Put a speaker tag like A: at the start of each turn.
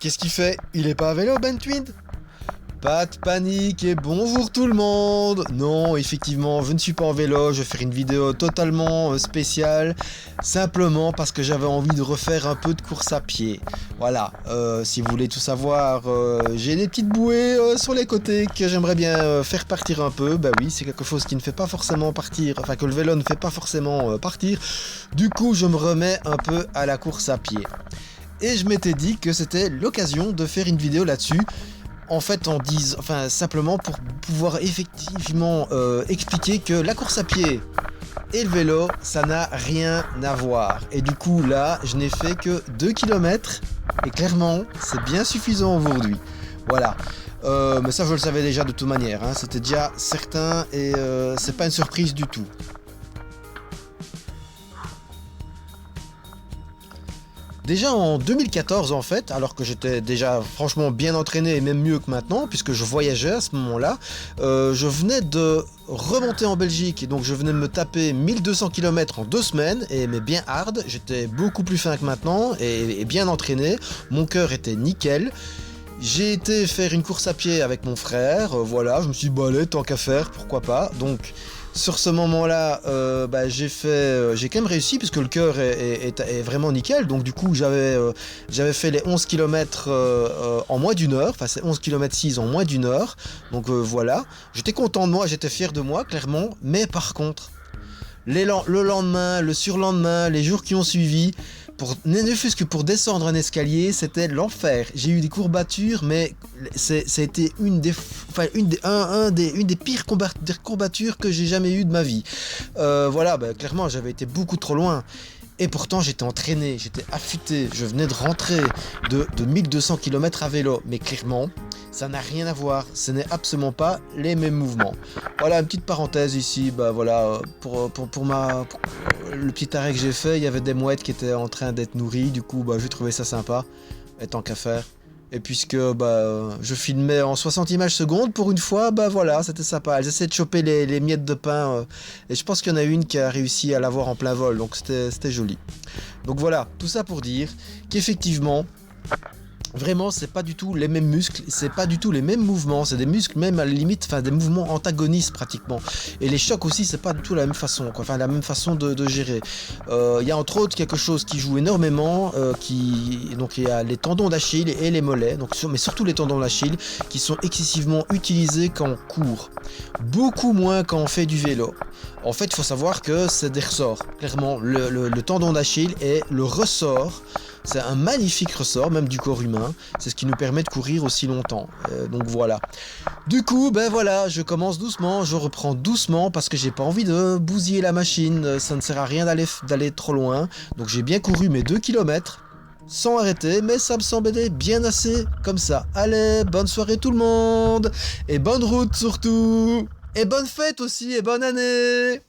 A: Qu'est-ce qu'il fait? Il est pas à vélo, Ben Twin? Pas de panique et bonjour tout le monde. Non, effectivement, je ne suis pas en vélo, je vais faire une vidéo totalement spéciale, simplement parce que j'avais envie de refaire un peu de course à pied. Voilà, si vous voulez tout savoir, j'ai des petites bouées sur les côtés que j'aimerais bien faire partir un peu. Bah oui, c'est quelque chose qui ne fait pas forcément partir, enfin que le vélo ne fait pas forcément partir. Du coup, je me remets un peu à la course à pied. Et je m'étais dit que c'était l'occasion de faire une vidéo là-dessus. En fait, simplement pour pouvoir effectivement expliquer que la course à pied et le vélo, ça n'a rien à voir. Et du coup, là, je n'ai fait que 2 km et clairement, c'est bien suffisant aujourd'hui. Voilà. Mais ça, je le savais déjà de toute manière, hein. C'était déjà certain et c'est pas une surprise du tout. Déjà en 2014 en fait, alors que j'étais déjà franchement bien entraîné et même mieux que maintenant, puisque je voyageais à ce moment-là, je venais de remonter en Belgique, et donc je venais de me taper 1200 km en 2 semaines, mais bien hard, j'étais beaucoup plus fin que maintenant et bien entraîné, mon cœur était nickel. J'ai été faire une course à pied avec mon frère, voilà, je me suis dit, bah allez, tant qu'à faire, pourquoi pas. Donc sur ce moment-là, j'ai quand même réussi puisque le cœur est vraiment nickel. Donc du coup, j'avais fait les 11 km en moins d'une heure, enfin c'est 11 km 6 en moins d'une heure. Donc voilà, j'étais content de moi, j'étais fier de moi, clairement. Mais par contre, le lendemain, le surlendemain, les jours qui ont suivi, ne fût-ce que pour descendre un escalier, c'était l'enfer. J'ai eu des courbatures, mais ça a été une des pires courbatures que j'ai jamais eues de ma vie. Voilà, clairement, j'avais été beaucoup trop loin. Et pourtant, j'étais entraîné, j'étais affûté, je venais de rentrer de 1200 km à vélo. Mais clairement, ça n'a rien à voir, ce n'est absolument pas les mêmes mouvements. Voilà, une petite parenthèse ici, pour le petit arrêt que j'ai fait, il y avait des mouettes qui étaient en train d'être nourries, du coup, j'ai trouvé ça sympa, et tant qu'à faire. Et puisque je filmais en 60 images secondes, pour une fois, voilà, c'était sympa. Elles essaient de choper les miettes de pain, et je pense qu'il y en a une qui a réussi à l'avoir en plein vol, donc c'était joli. Donc voilà, tout ça pour dire qu'effectivement, vraiment, c'est pas du tout les mêmes muscles, c'est pas du tout les mêmes mouvements, c'est des muscles même à la limite, enfin des mouvements antagonistes pratiquement. Et les chocs aussi, c'est pas du tout la même façon, quoi. Enfin la même façon de gérer. Il y a entre autres quelque chose qui joue énormément, donc il y a les tendons d'Achille et les mollets, mais surtout les tendons d'Achille qui sont excessivement utilisés quand on court, beaucoup moins quand on fait du vélo. En fait, il faut savoir que c'est des ressorts. Clairement, le tendon d'Achille est le ressort. C'est un magnifique ressort, même du corps humain. C'est ce qui nous permet de courir aussi longtemps. Donc voilà. Du coup, voilà, je commence doucement, je reprends doucement parce que j'ai pas envie de bousiller la machine. Ça ne sert à rien d'aller trop loin. Donc j'ai bien couru mes 2 km sans arrêter, mais ça me semblait bien assez comme ça. Allez, bonne soirée tout le monde et bonne route surtout. Et bonne fête aussi et bonne année.